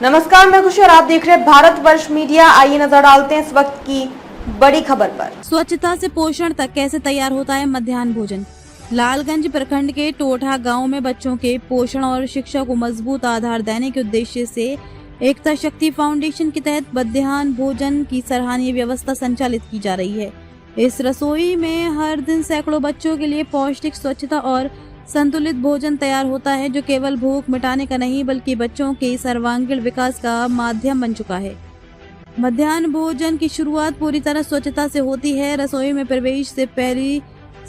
नमस्कार, मैं खुशी और आप देख रहे हैं भारतवर्ष मीडिया। आइए नजर डालते हैं इस वक्त की बड़ी खबर पर। स्वच्छता से पोषण तक कैसे तैयार होता है मध्याह्न भोजन। लालगंज प्रखंड के टोठा गांव में बच्चों के पोषण और शिक्षा को मजबूत आधार देने के उद्देश्य से एकता शक्ति फाउंडेशन के तहत मध्याह्न भोजन की सराहनीय व्यवस्था संचालित की जा रही है। इस रसोई में हर दिन सैकड़ों बच्चों के लिए पौष्टिक, स्वच्छता और संतुलित भोजन तैयार होता है, जो केवल भूख मिटाने का नहीं बल्कि बच्चों के सर्वांगीण विकास का माध्यम बन चुका है। मध्याह्न भोजन की शुरुआत पूरी तरह स्वच्छता से होती है। रसोई में प्रवेश से पहले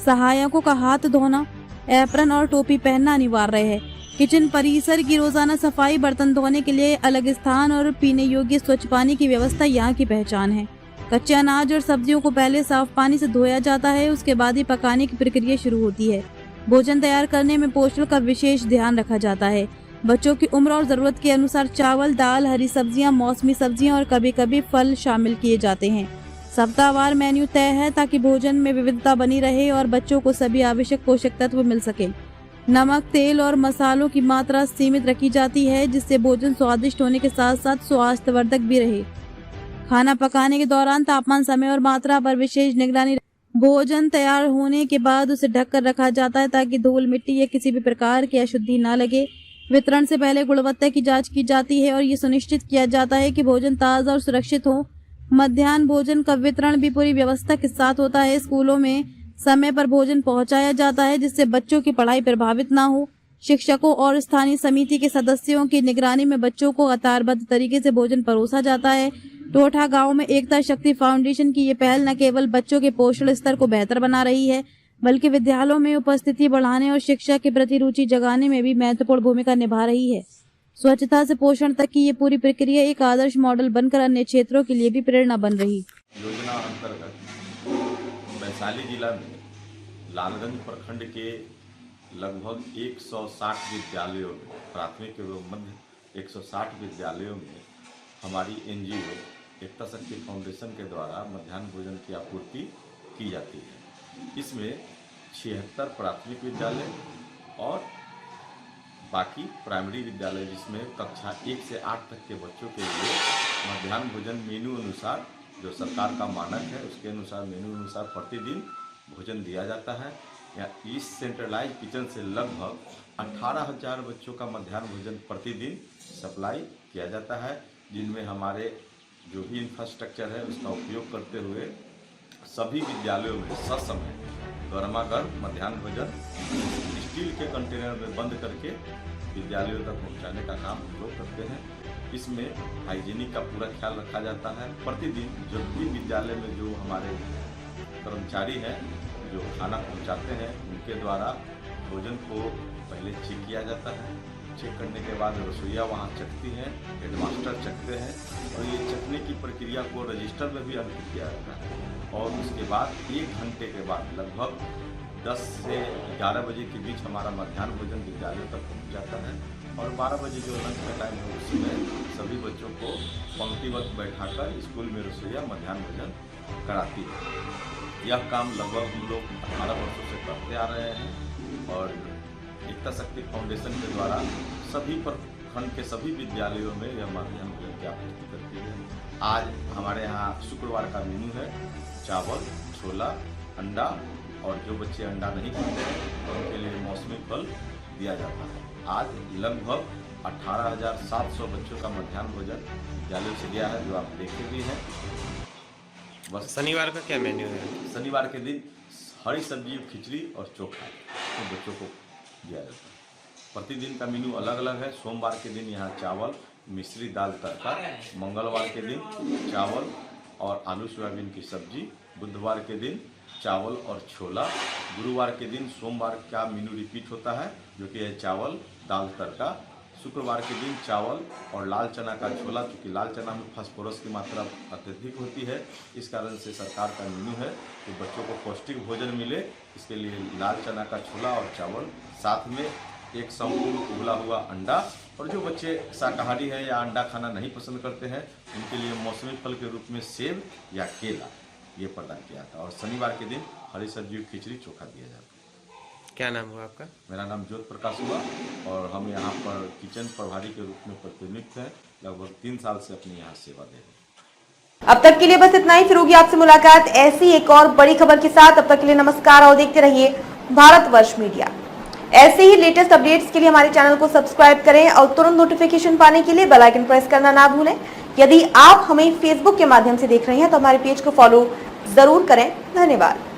सहायकों का हाथ धोना, एप्रन और टोपी पहनना अनिवार्य है। किचन परिसर की रोजाना सफाई, बर्तन धोने के लिए अलग स्थान और पीने योग्य स्वच्छ पानी की व्यवस्था यहाँ की पहचान है। कच्चे अनाज और सब्जियों को पहले साफ पानी से धोया जाता है, उसके बाद ही पकाने की प्रक्रिया शुरू होती है। भोजन तैयार करने में पोषण का विशेष ध्यान रखा जाता है। बच्चों की उम्र और जरूरत के अनुसार चावल, दाल, हरी सब्जियां, मौसमी सब्जियां और कभी कभी फल शामिल किए जाते हैं। सप्ताहवार मेन्यू तय है ताकि भोजन में विविधता बनी रहे और बच्चों को सभी आवश्यक पोषक तत्व मिल सके। नमक, तेल और मसालों की मात्रा सीमित रखी जाती है, जिससे भोजन स्वादिष्ट होने के साथ साथ स्वास्थ्यवर्धक भी रहे। खाना पकाने के दौरान तापमान, समय और मात्रा पर विशेष निगरानी। भोजन तैयार होने के बाद उसे ढककर रखा जाता है ताकि धूल, मिट्टी या किसी भी प्रकार की अशुद्धि न लगे। वितरण से पहले गुणवत्ता की जांच की जाती है और ये सुनिश्चित किया जाता है कि भोजन ताज़ा और सुरक्षित हो। मध्याह्न भोजन का वितरण भी पूरी व्यवस्था के साथ होता है। स्कूलों में समय पर भोजन पहुंचाया जाता है, जिससे बच्चों की पढ़ाई प्रभावित ना हो। शिक्षकों और स्थानीय समिति के सदस्यों की निगरानी में बच्चों को कतारबद्ध तरीके से भोजन परोसा जाता है। टोठा गांव में एकता शक्ति फाउंडेशन की ये पहल न केवल बच्चों के पोषण स्तर को बेहतर बना रही है, बल्कि विद्यालयों में उपस्थिति बढ़ाने और शिक्षा के प्रति रुचि जगाने में भी महत्वपूर्ण भूमिका निभा रही है। स्वच्छता से पोषण तक की ये पूरी प्रक्रिया एक आदर्श मॉडल बनकर अन्य क्षेत्रों के लिए भी प्रेरणा बन रही। योजना अंतर्गत वैशाली जिला में लालगंज प्रखंड के लगभग 160 विद्यालयों में, प्राथमिक एवं मध्य 160 विद्यालयों में हमारी एनजीओ एकता शक्ति फाउंडेशन के द्वारा मध्याह्न भोजन की आपूर्ति की जाती है। इसमें 76 प्राथमिक विद्यालय और बाकी प्राइमरी विद्यालय, जिसमें कक्षा 1 से 8 तक के बच्चों के लिए मध्याह्न भोजन मेनू अनुसार, जो सरकार का मानक है उसके अनुसार मेनू अनुसार प्रतिदिन भोजन दिया जाता है। या इस सेंट्रलाइज किचन से लगभग 18,000 बच्चों का मध्याह्न भोजन प्रतिदिन सप्लाई किया जाता है, जिनमें हमारे जो भी इंफ्रास्ट्रक्चर है उसका उपयोग करते हुए सभी विद्यालयों में ससमय गर्मागर्म मध्याह्न भोजन स्टील के कंटेनर में बंद करके विद्यालयों तक पहुंचाने का काम हम लोग करते हैं। इसमें हाइजीनिक का पूरा ख्याल रखा जाता है। प्रतिदिन जो भी विद्यालय में जो हमारे कर्मचारी हैं जो खाना पहुंचाते हैं, उनके द्वारा भोजन को पहले चेक किया जाता है। चेक करने के बाद रसोइया वहाँ चखती हैं, हेडमास्टर चखते हैं और ये चखने की प्रक्रिया को रजिस्टर में भी अंकित किया जाता है। और उसके बाद 1 घंटे के बाद लगभग 10 से 11 बजे के बीच हमारा मध्याह्न भोजन विद्यालय तक पहुँच जाता है। और 12 बजे जो लंच का टाइम है उसमें सभी बच्चों को पंक्तिबद्ध बैठाकर स्कूल में रसोइया मध्याह्न भोजन कराती है। यह काम लगभग हम लोग 18 वर्षों से करते आ रहे हैं और एकता शक्ति फाउंडेशन के द्वारा सभी प्रखंड के सभी विद्यालयों में यह मध्याह्न भोजन की आपूर्ति करती है। आज हमारे यहाँ शुक्रवार का मेनू है चावल, छोला, अंडा, और जो बच्चे अंडा नहीं खाते हैं तो उनके लिए मौसमी फल दिया जाता है। आज लगभग 18,700 बच्चों का मध्याह्न भोजन विद्यालयों से दिया है, जो आप देखे भी हैं। बस शनिवार का क्या मेन्यू है? शनिवार के दिन हरी सब्जी, खिचड़ी और चोखा तो बच्चों को दिया जाता है। प्रतिदिन का मेन्यू अलग अलग है। सोमवार के दिन यहाँ चावल, मिश्री दाल तड़का, मंगलवार के दिन चावल और आलू सोयाबीन की सब्जी, बुधवार के दिन चावल और छोला, गुरुवार के दिन सोमवार का मेनू रिपीट होता है जो कि है चावल, दाल तड़का, शुक्रवार के दिन चावल और लाल चना का छोला, क्योंकि लाल चना में फास्फोरस की मात्रा अत्यधिक होती है। इस कारण से सरकार का मेन्यू है कि बच्चों को पौष्टिक भोजन मिले, इसके लिए लाल चना का छोला और चावल, साथ में एक संपूर्ण उबला हुआ अंडा, और जो बच्चे शाकाहारी हैं या अंडा खाना नहीं पसंद करते हैं उनके लिए मौसमी फल के रूप में सेब या केला ये प्रदान किया था। और शनिवार के दिन हरी सब्जी, खिचड़ी, चोखा दिया जाता है। क्या नाम हुआ आपका? मेरा नाम ज्योत प्रकाश हुआ और हम यहाँ पर किचन प्रभारी के रूप में प्रतिनियुक्त हैं। लगभग 3 साल से अपनी यहाँ सेवा दे रहे हैं। अब तक के लिए बस इतना ही। फिर होगी आपसे मुलाकात ऐसी एक और बड़ी खबर के साथ। अब तक के लिए नमस्कार और देखते रहिए भारतवर्ष मीडिया। ऐसे ही लेटेस्ट अपडेट्स के लिए हमारे चैनल को सब्सक्राइब करें और तुरंत नोटिफिकेशन पाने के लिए बेल आइकन प्रेस करना ना भूलें। यदि आप हमें फेसबुक के माध्यम से देख रहे हैं तो हमारे पेज को फॉलो जरूर करें। धन्यवाद।